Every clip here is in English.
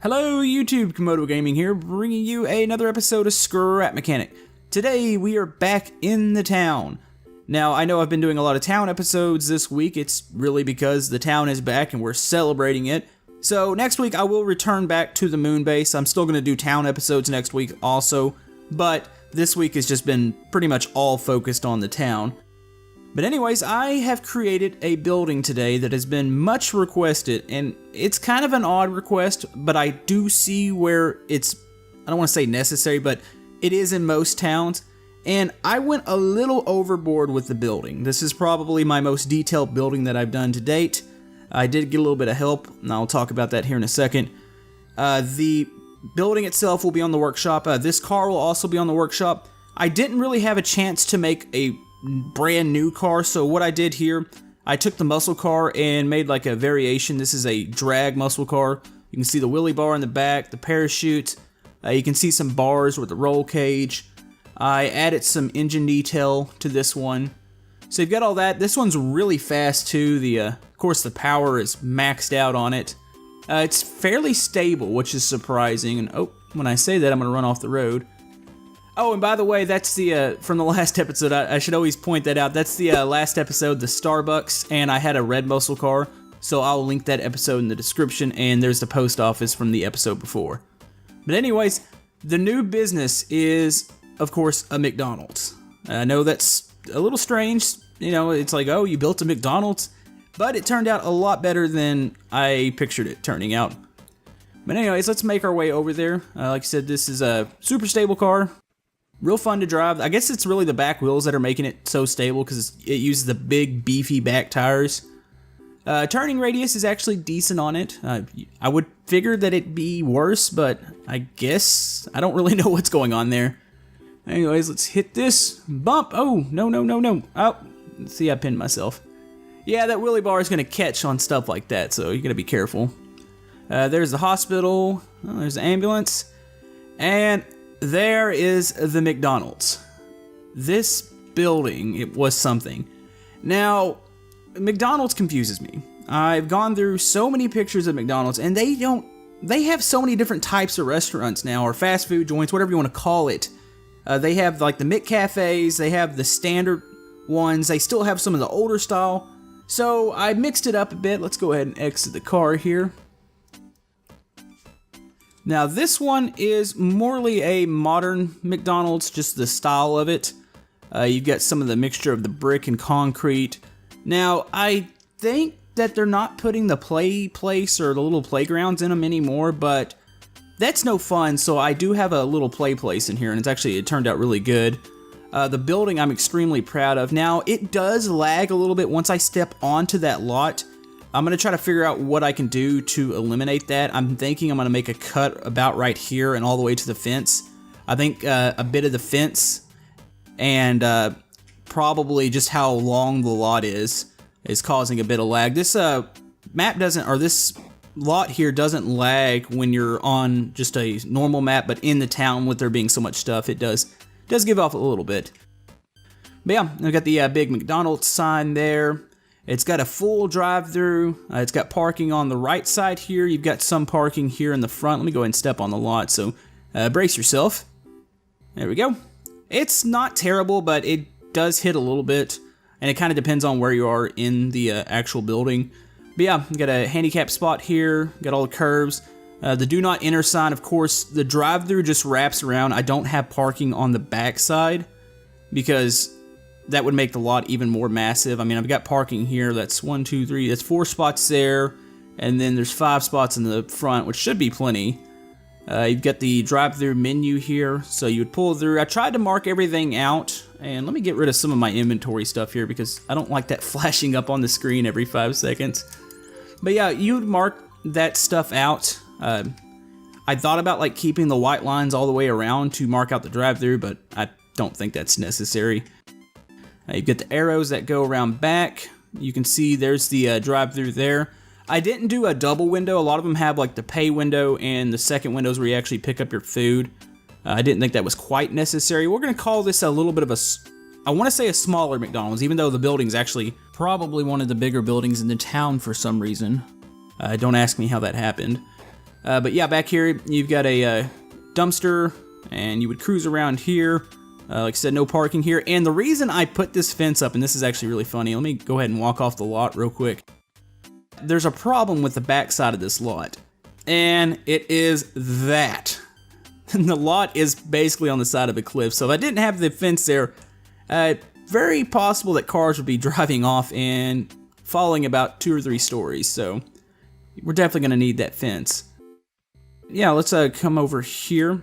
Hello YouTube, Komodo Gaming here, bringing you another episode of Scrap Mechanic. Today we are back in the town. Now I know I've been doing a lot of town episodes this week. It's really because the town is back and we're celebrating it. So next week I will return back to the moon base. I'm still going to do town episodes next week also, but this week has just been pretty much all focused on the town. But anyways, I have created a building today that has been much requested, and it's kind of an odd request, but I do see where it's, I don't want to say necessary, but it is in most towns, and I went a little overboard with the building. This is probably my most detailed building that I've done to date. I did get a little bit of help, and I'll talk about that here in a second. The building itself will be on the workshop. This car will also be on the workshop. I didn't really have a chance to make a brand new car, so what I did here, I took the muscle car and made like a variation. This is a drag muscle car. You can see the wheelie bar in the back, the parachute. You can see some bars with the roll cage. I added some engine detail to this one. So you've got all that. This one's really fast too. Of course the power is maxed out on it. It's fairly stable, which is surprising. And oh, when I say that, I'm gonna run off the road. Oh, and by the way, that's the, from the last episode, I should always point that out. That's the last episode, the Starbucks, and I had a red muscle car, so I'll link that episode in the description, and there's the post office from the episode before. But anyways, the new business is, of course, a McDonald's. I know that's a little strange, you know, it's like, oh, you built a McDonald's, but it turned out a lot better than I pictured it turning out. But anyways, let's make our way over there. Like I said, this is a super stable car. Real fun to drive. I guess it's really the back wheels that are making it so stable because it uses the big beefy back tires. Turning radius is actually decent on it. I would figure that it'd be worse, but I guess I don't really know what's going on there. Anyways, let's hit this bump. Oh, no. Oh, see, I pinned myself. Yeah, that wheelie bar is going to catch on stuff like that, so you got to be careful. There's the hospital. Oh, there's the ambulance. And there is the McDonald's. This building, it was something. Now, McDonald's confuses me. I've gone through so many pictures of McDonald's, and they have so many different types of restaurants now, or fast food joints, whatever you want to call it. They have like the McCafes, they have the standard ones, they still have some of the older style. So I mixed it up a bit. Let's go ahead and exit the car here. Now this one is morely a modern McDonald's, just the style of it. You've got some of the mixture of the brick and concrete. Now I think that they're not putting the play place or the little playgrounds in them anymore, but that's no fun, so I do have a little play place in here, and it turned out really good. The building I'm extremely proud of. Now it does lag a little bit once I step onto that lot. I'm going to try to figure out what I can do to eliminate that. I'm thinking I'm going to make a cut about right here and all the way to the fence. I think a bit of the fence and probably just how long the lot is causing a bit of lag. This map doesn't, or this lot here doesn't lag when you're on just a normal map, but in the town with there being so much stuff, it does give off a little bit. But yeah, I've got the big McDonald's sign there. It's got a full drive-through. It's got parking on the right side here. You've got some parking here in the front. Let me go ahead and step on the lot, so brace yourself. There we go. It's not terrible, but it does hit a little bit, and it kind of depends on where you are in the actual building. But yeah, you got a handicap spot here. Got all the curves. The do not enter sign, of course, the drive-through just wraps around. I don't have parking on the back side because that would make the lot even more massive. I mean, I've got parking here. That's 1, 2, 3. That's 4 spots there. And then there's 5 spots in the front, which should be plenty. You've got the drive-through menu here. So you would pull through. I tried to mark everything out. And let me get rid of some of my inventory stuff here because I don't like that flashing up on the screen every 5 seconds. But yeah, you would mark that stuff out. I thought about like keeping the white lines all the way around to mark out the drive-through, but I don't think that's necessary. You've got the arrows that go around back. You can see there's the drive-through there. I didn't do a double window. A lot of them have like the pay window and the second windows where you actually pick up your food. I didn't think that was quite necessary. We're going to call this a little bit of a, I want to say a smaller McDonald's, even though the building's actually probably one of the bigger buildings in the town for some reason. Don't ask me how that happened. But yeah, back here you've got a dumpster, and you would cruise around here. Like I said, no parking here. And the reason I put this fence up, and this is actually really funny, let me go ahead and walk off the lot real quick. There's a problem with the back side of this lot, and it is that. The lot is basically on the side of a cliff, so if I didn't have the fence there, very possible that cars would be driving off and falling about 2 or 3 stories, so we're definitely going to need that fence. Yeah, let's come over here.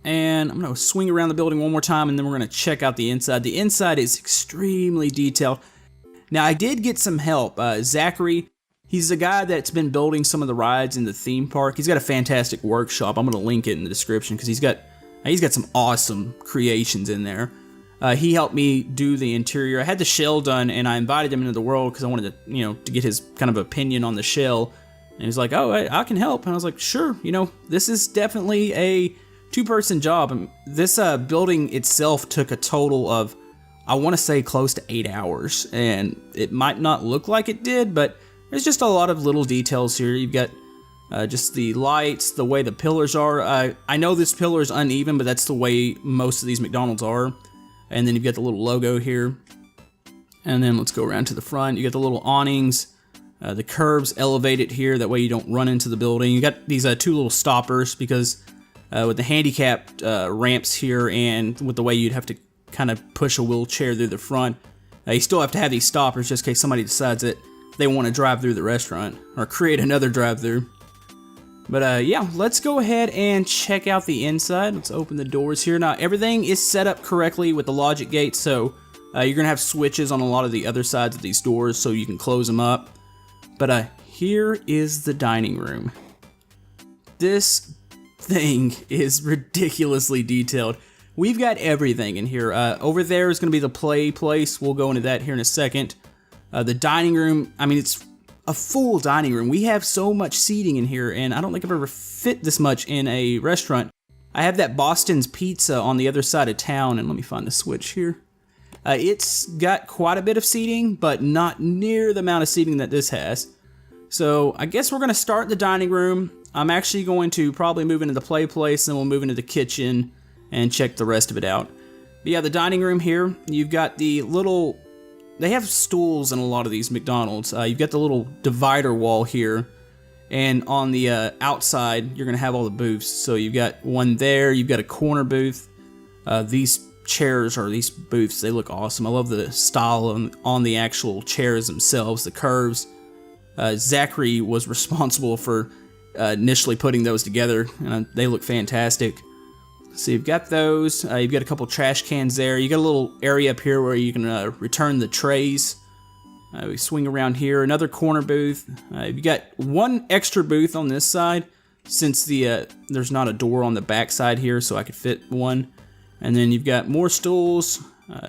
And I'm going to swing around the building one more time, and then we're going to check out the inside. The inside is extremely detailed. Now, I did get some help. Zachary, he's the guy that's been building some of the rides in the theme park. He's got a fantastic workshop. I'm going to link it in the description because he's got some awesome creations in there. He helped me do the interior. I had the shell done, and I invited him into the world because I wanted to, to get his kind of opinion on the shell. And he was like, "Oh, I can help." And I was like, "Sure. This is definitely a 2-person job." And this building itself took a total of, I want to say, close to 8 hours. And it might not look like it did, but there's just a lot of little details here. You've got just the lights, the way the pillars are. I know this pillar is uneven, but that's the way most of these McDonald's are. And then you've got the little logo here. And then let's go around to the front. You got the little awnings. The curbs elevated here. That way you don't run into the building. You got these 2 little stoppers because with the handicapped ramps here, and with the way you'd have to kind of push a wheelchair through the front, you still have to have these stoppers just in case somebody decides that they want to drive through the restaurant or create another drive-through. But yeah, let's go ahead and check out the inside. Let's open the doors here. Now, everything is set up correctly with the logic gate, so you're going to have switches on a lot of the other sides of these doors so you can close them up. But here is the dining room. This thing is ridiculously detailed. We've got everything in here. Over there is going to be the play place. We'll go into that here in a second. The dining room, I mean, it's a full dining room. We have so much seating in here, and I don't think I've ever fit this much in a restaurant. I have that Boston's Pizza on the other side of town, and let me find the switch here. It's got quite a bit of seating, but not near the amount of seating that this has. So I guess we're going to start the dining room. I'm actually going to probably move into the play place, and we'll move into the kitchen and check the rest of it out. But yeah, the dining room here, you've got the little... They have stools in a lot of these McDonald's. You've got the little divider wall here, and on the outside, you're going to have all the booths. So you've got one there, you've got a corner booth. These chairs or these booths, they look awesome. I love the style on the actual chairs themselves, the curves. Zachary was responsible for initially putting those together, and they look fantastic. So you've got those, you've got a couple trash cans there, you got a little area up here where you can return the trays. We swing around here, another corner booth. You've got one extra booth on this side, since there's not a door on the back side here, so I could fit one. And then you've got more stools,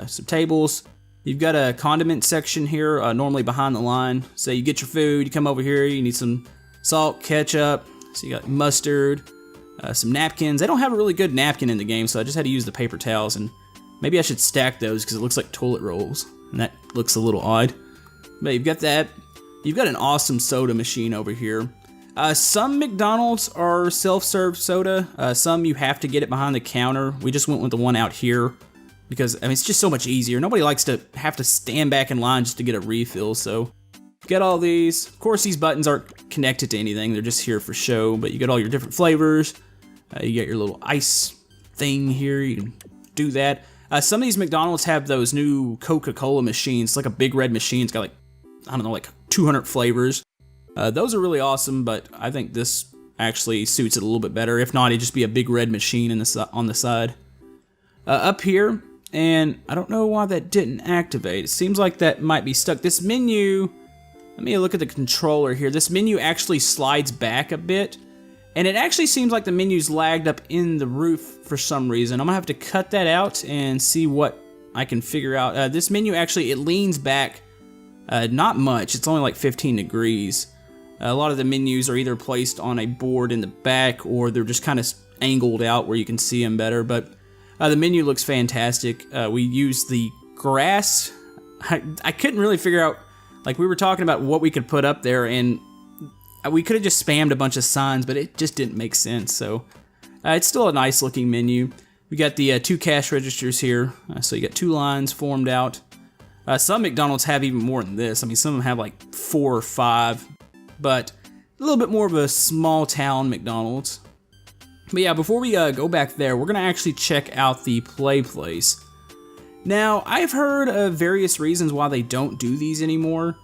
some tables. You've got a condiment section here, normally behind the line. So you get your food, you come over here, you need some salt, ketchup, so you got mustard, some napkins. They don't have a really good napkin in the game, so I just had to use the paper towels, and maybe I should stack those because it looks like toilet rolls, and that looks a little odd. But you've got that. You've got an awesome soda machine over here. Some McDonald's are self-serve soda. Some you have to get it behind the counter. We just went with the one out here because, I mean, it's just so much easier. Nobody likes to have to stand back in line just to get a refill, so get all these. Of course, these buttons aren't connected to anything. They're just here for show, but you got all your different flavors. You got your little ice thing here. You can do that. Some of these McDonald's have those new Coca-Cola machines. It's like a big red machine. It's got like, I don't know, like 200 flavors. Those are really awesome, but I think this actually suits it a little bit better. If not, it'd just be a big red machine on the side. Up here, and I don't know why that didn't activate. It seems like that might be stuck. This menu, let me look at the controller here. This menu actually slides back a bit, and it actually seems like the menu's lagged up in the roof for some reason. I'm gonna have to cut that out and see what I can figure out. This menu actually, it leans back not much. It's only like 15 degrees. A lot of the menus are either placed on a board in the back or they're just kind of angled out where you can see them better. But the menu looks fantastic. We used the grass. I couldn't really figure out, like we were talking about what we could put up there, and we could have just spammed a bunch of signs, but it just didn't make sense. So it's still a nice looking menu. We got the 2 cash registers here, so you got 2 lines formed out. Some McDonald's have even more than this. I mean, some of them have like 4 or 5, but a little bit more of a small town McDonald's. But yeah, before we go back there, we're gonna actually check out the play place. Now, I've heard of various reasons why they don't do these anymore.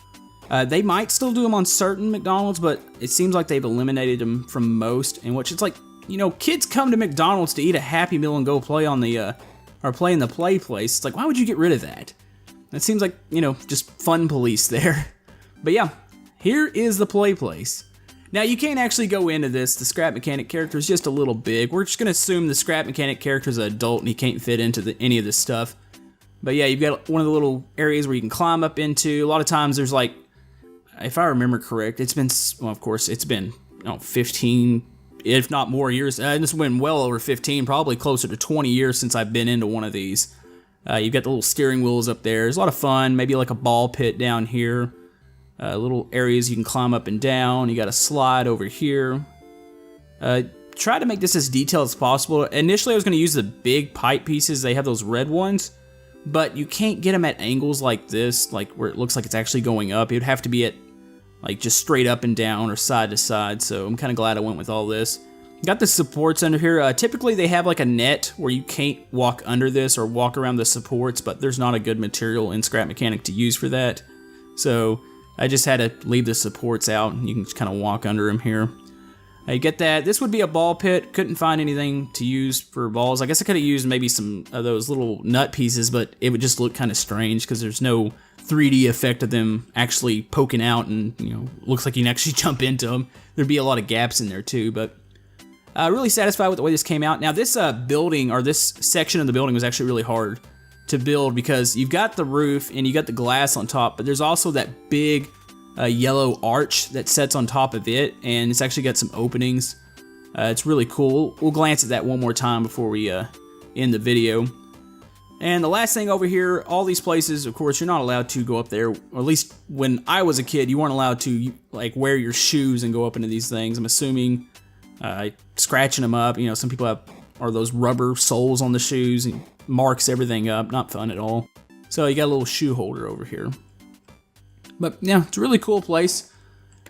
They might still do them on certain McDonald's, but it seems like they've eliminated them from most, in which it's like, you know, kids come to McDonald's to eat a Happy Meal and go play on the, or play in the play place. It's like, why would you get rid of that? It seems like, you know, just fun police there. But yeah, here is the play place. Now, you can't actually go into this. The scrap mechanic character is just a little big. We're just going to assume the scrap mechanic character is an adult and he can't fit into any of this stuff. But yeah, you've got one of the little areas where you can climb up into. A lot of times there's like, if I remember correct, it's been, well, of course, it's been 15, if not more years. It's been well over 15, probably closer to 20 years since I've been into one of these. You've got the little steering wheels up there. There's a lot of fun. Maybe like a ball pit down here. Little areas you can climb up and down. You got a slide over here. Try to make this as detailed as possible. Initially, I was going to use the big pipe pieces. They have those red ones. But you can't get them at angles like this, like where it looks like it's actually going up. It would have to be at like just straight up and down or side to side. So I'm kind of glad I went with all this. Got the supports under here. Typically they have like a net where you can't walk under this or walk around the supports, but there's not a good material in Scrap Mechanic to use for that. So I just had to leave the supports out, and you can just kind of walk under them here. You get that. This would be a ball pit. Couldn't find anything to use for balls. I guess I could have used maybe some of those little nut pieces, but it would just look kind of strange because there's no 3D effect of them actually poking out, and you know, looks like you can actually jump into them. There'd be a lot of gaps in there too, but really satisfied with the way this came out. Now this building, or this section of the building, was actually really hard to build because you've got the roof and you got the glass on top, but there's also that big yellow arch that sets on top of it, and it's actually got some openings. It's really cool. We'll glance at that one more time before we end the video. And the last thing over here, all these places, of course, you're not allowed to go up there, or at least when I was a kid, you weren't allowed to like wear your shoes and go up into these things. I'm assuming scratching them up. You know, some people have those rubber soles on the shoes and marks everything up. Not fun at all. So you got a little shoe holder over here. But yeah, it's a really cool place.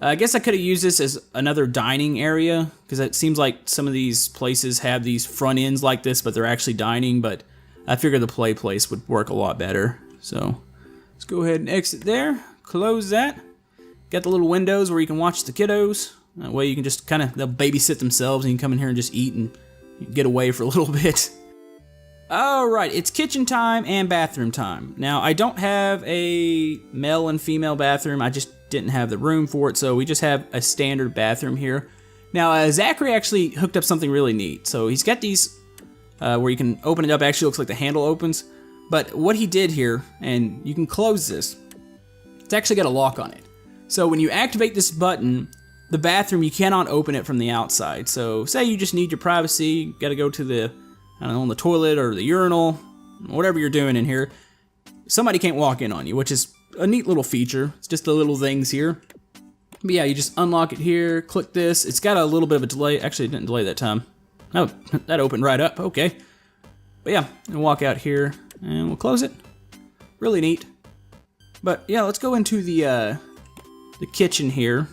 I guess I could have used this as another dining area, because it seems like some of these places have these front ends like this, but they're actually dining. But I figured the play place would work a lot better. So let's go ahead and exit there. Close that. Got the little windows where you can watch the kiddos. That way you can just kind of, they'll babysit themselves and you can come in here and just eat and get away for a little bit. Alright, it's kitchen time and bathroom time. Now, I don't have a male and female bathroom. I just didn't have the room for it, so we just have a standard bathroom here. Now, Zachary actually hooked up something really neat. So he's got these where you can open it up. It actually looks like the handle opens. But what he did here, and you can close this, it's actually got a lock on it. So when you activate this button, the bathroom, you cannot open it from the outside. So say you just need your privacy, you gotta go to the, I don't know, on the toilet or the urinal, whatever you're doing in here, somebody can't walk in on you, which is a neat little feature. It's just the little things here. But yeah, you just unlock it here, click this. It's got a little bit of a delay. Actually, it didn't delay that time. Oh, that opened right up. Okay. But yeah, and walk out here, and we'll close it. Really neat. But yeah, let's go into the kitchen here.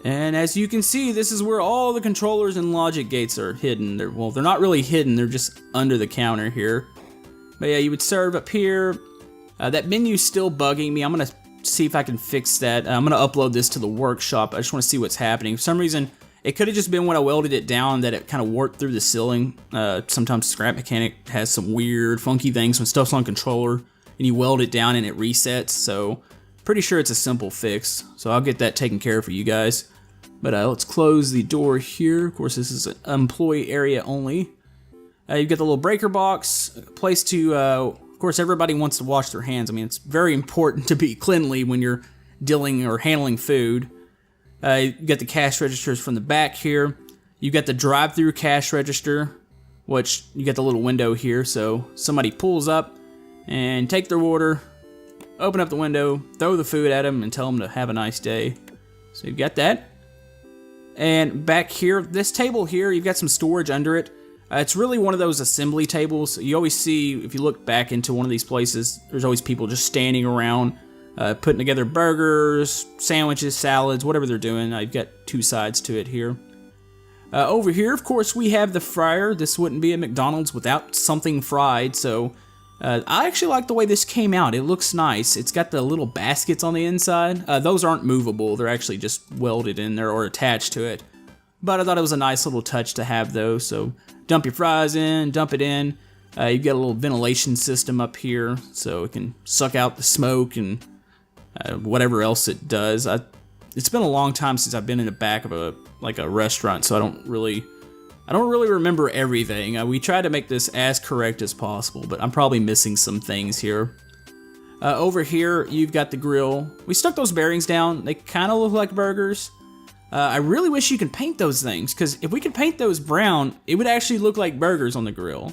And as you can see, this is where all the controllers and logic gates are hidden. Well, they're not really hidden, they're just under the counter here. But yeah, you would serve up here. That menu's still bugging me. I'm gonna see if I can fix that. I'm gonna upload this to the workshop. I just wanna see what's happening. For some reason, it could have just been when I welded it down that it kind of warped through the ceiling. Sometimes Scrap Mechanic has some weird, funky things when stuff's on controller and you weld it down and it resets. So, pretty sure it's a simple fix. So I'll get that taken care of for you guys. But let's close the door here. Of course, this is an employee area only. You've got the little breaker box, a place to, of course, everybody wants to wash their hands. I mean, it's very important to be cleanly when you're dealing or handling food. You've got the cash registers from the back here. You've got the drive-through cash register, which you got the little window here. So somebody pulls up and take their order, open up the window, throw the food at them, and tell them to have a nice day. So you've got that. And back here, this table here, you've got some storage under it. It's really one of those assembly tables. You always see, if you look back into one of these places, there's always people just standing around, putting together burgers, sandwiches, salads, whatever they're doing. I've got two sides to it here. Over here, of course, we have the fryer. This wouldn't be a McDonald's without something fried, so I actually like the way this came out. It looks nice. It's got the little baskets on the inside. Those aren't movable. They're actually just welded in there or attached to it. But I thought it was a nice little touch to have those, so dump your fries in, dump it in. You've got a little ventilation system up here, so it can suck out the smoke and whatever else it does. It's been a long time since I've been in the back of a restaurant, so I don't really remember everything. We tried to make this as correct as possible, but I'm probably missing some things here. Over here, you've got the grill. We stuck those bearings down. They kind of look like burgers. I really wish you could paint those things, because if we could paint those brown, it would actually look like burgers on the grill.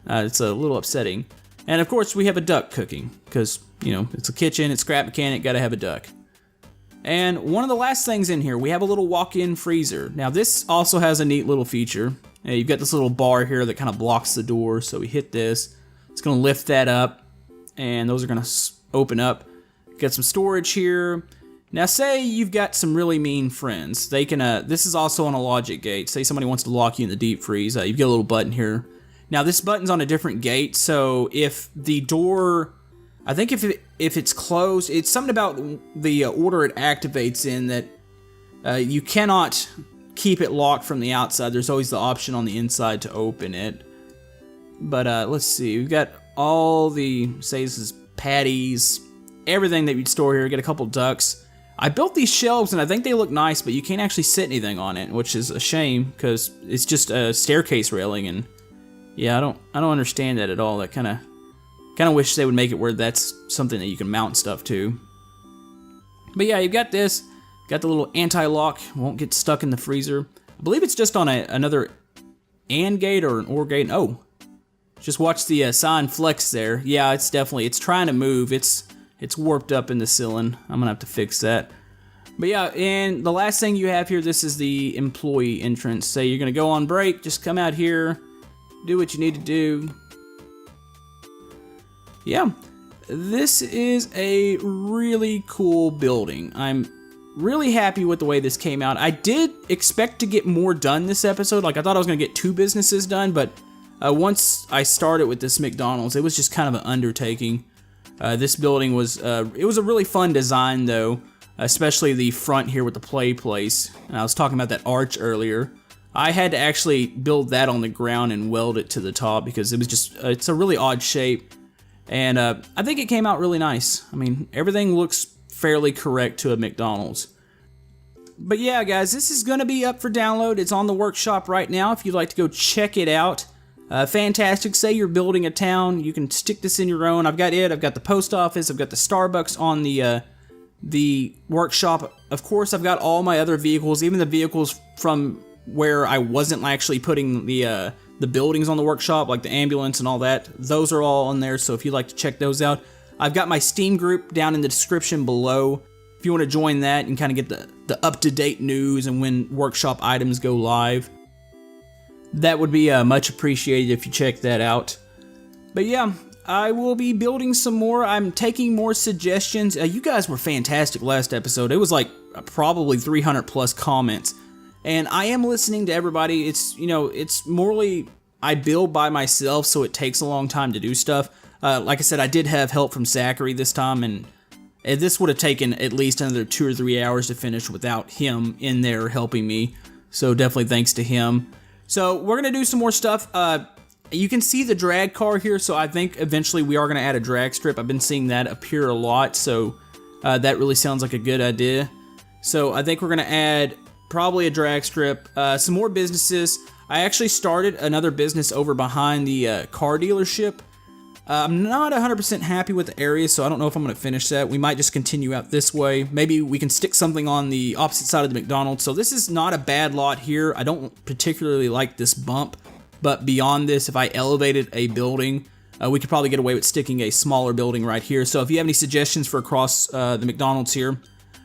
It's a little upsetting. And of course, we have a duck cooking, because, you know, it's a kitchen, it's scrap mechanic, gotta have a duck. And one of the last things in here, we have a little walk-in freezer. Now this also has a neat little feature. You've got this little bar here that kind of blocks the door, so we hit this. It's gonna lift that up, and those are gonna open up. Got some storage here. Now say you've got some really mean friends. They can, this is also on a logic gate. Say somebody wants to lock you in the deep freeze, you've got a little button here. Now this button's on a different gate, so if the door, I think if it's closed, it's something about the order it activates in that you cannot keep it locked from the outside. There's always the option on the inside to open it. But let's see, we've got all the, say this is patties, everything that you'd store here. Got a couple ducks. I built these shelves and I think they look nice, but you can't actually sit anything on it, which is a shame because it's just a staircase railing, and yeah, I don't understand that at all. That kind of wish they would make it where that's something that you can mount stuff to. But yeah, you've got this, got the little anti-lock, won't get stuck in the freezer. I believe it's just on another AND gate or an OR gate. Oh, just watch the sign flex there. Yeah, it's trying to move. It's warped up in the ceiling. I'm gonna have to fix that. But yeah, and the last thing you have here, this is the employee entrance. Say you're gonna go on break, just come out here, do what you need to do. Yeah, this is a really cool building. I'm really happy with the way this came out. I did expect to get more done this episode. Like, I thought I was gonna get 2 businesses done, but once I started with this McDonald's, it was just kind of an undertaking. This building was, it was a really fun design though, especially the front here with the play place. And I was talking about that arch earlier. I had to actually build that on the ground and weld it to the top because it was just, it's a really odd shape. And I think it came out really nice. I mean, everything looks fairly correct to a McDonald's. But yeah, guys, this is going to be up for download. It's on the workshop right now if you'd like to go check it out. Fantastic. Say you're building a town, you can stick this in your own. I've got the post office, I've got the Starbucks on the workshop. Of course, I've got all my other vehicles, even the vehicles from where I wasn't actually putting the buildings on the workshop, like the ambulance and all that. Those are all on there, so if you'd like to check those out. I've got my Steam group down in the description below. If you want to join that and kind of get the up-to-date news and when workshop items go live. That would be much appreciated if you check that out. But yeah, I will be building some more. I'm taking more suggestions. You guys were fantastic last episode. It was like probably 300 plus comments. And I am listening to everybody. It's, you know, it's morely, I build by myself, so it takes a long time to do stuff. Like I said, I did have help from Zachary this time, and this would have taken at least another 2 or 3 hours to finish without him in there helping me. So definitely thanks to him. So we're going to do some more stuff. You can see the drag car here, so I think eventually we are going to add a drag strip. I've been seeing that appear a lot, so that really sounds like a good idea. So I think we're going to add probably a drag strip, some more businesses. I actually started another business over behind the car dealership. I'm not 100% happy with the area, so I don't know if I'm going to finish that. We might just continue out this way. Maybe we can stick something on the opposite side of the McDonald's. So this is not a bad lot here. I don't particularly like this bump, but beyond this, if I elevated a building, we could probably get away with sticking a smaller building right here. So if you have any suggestions for across the McDonald's here,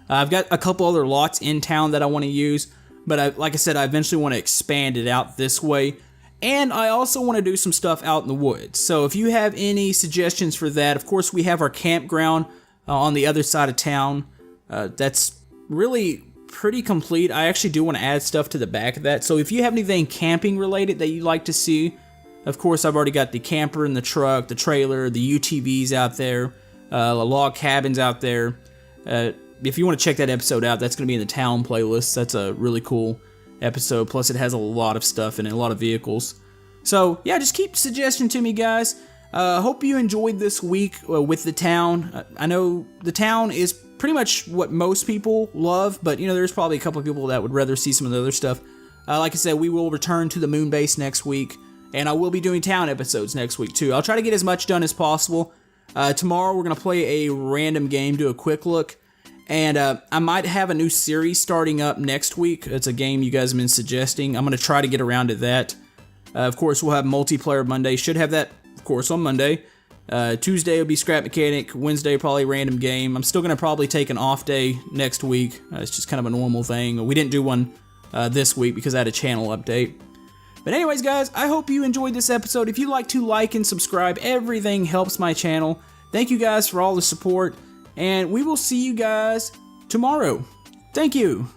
I've got a couple other lots in town that I want to use, but like I said, I eventually want to expand it out this way. And I also want to do some stuff out in the woods. So if you have any suggestions for that, of course we have our campground on the other side of town. That's really pretty complete. I actually do want to add stuff to the back of that. So if you have anything camping related that you'd like to see, of course I've already got the camper and the truck, the trailer, the UTVs out there, the log cabins out there. If you want to check that episode out, that's going to be in the town playlist. That's a really cool episode. Plus it has a lot of stuff in it, a lot of vehicles. So yeah, just keep suggesting to me, guys. Hope you enjoyed this week with the town. I know the town is pretty much what most people love, but you know, there's probably a couple of people that would rather see some of the other stuff. Like I said, we will return to the moon base next week, and I will be doing town episodes next week too. I'll try to get as much done as possible. Tomorrow we're going to play a random game, do a quick look, and I might have a new series starting up next week. It's a game you guys have been suggesting. I'm going to try to get around to that. Of course, we'll have multiplayer Monday. Should have that, of course, on Monday. Tuesday will be Scrap Mechanic. Wednesday probably random game. I'm still going to probably take an off day next week. It's just kind of a normal thing. We didn't do one this week because I had a channel update. But anyways, guys, I hope you enjoyed this episode. If you'd like to like and subscribe, everything helps my channel. Thank you guys for all the support, and we will see you guys tomorrow. Thank you.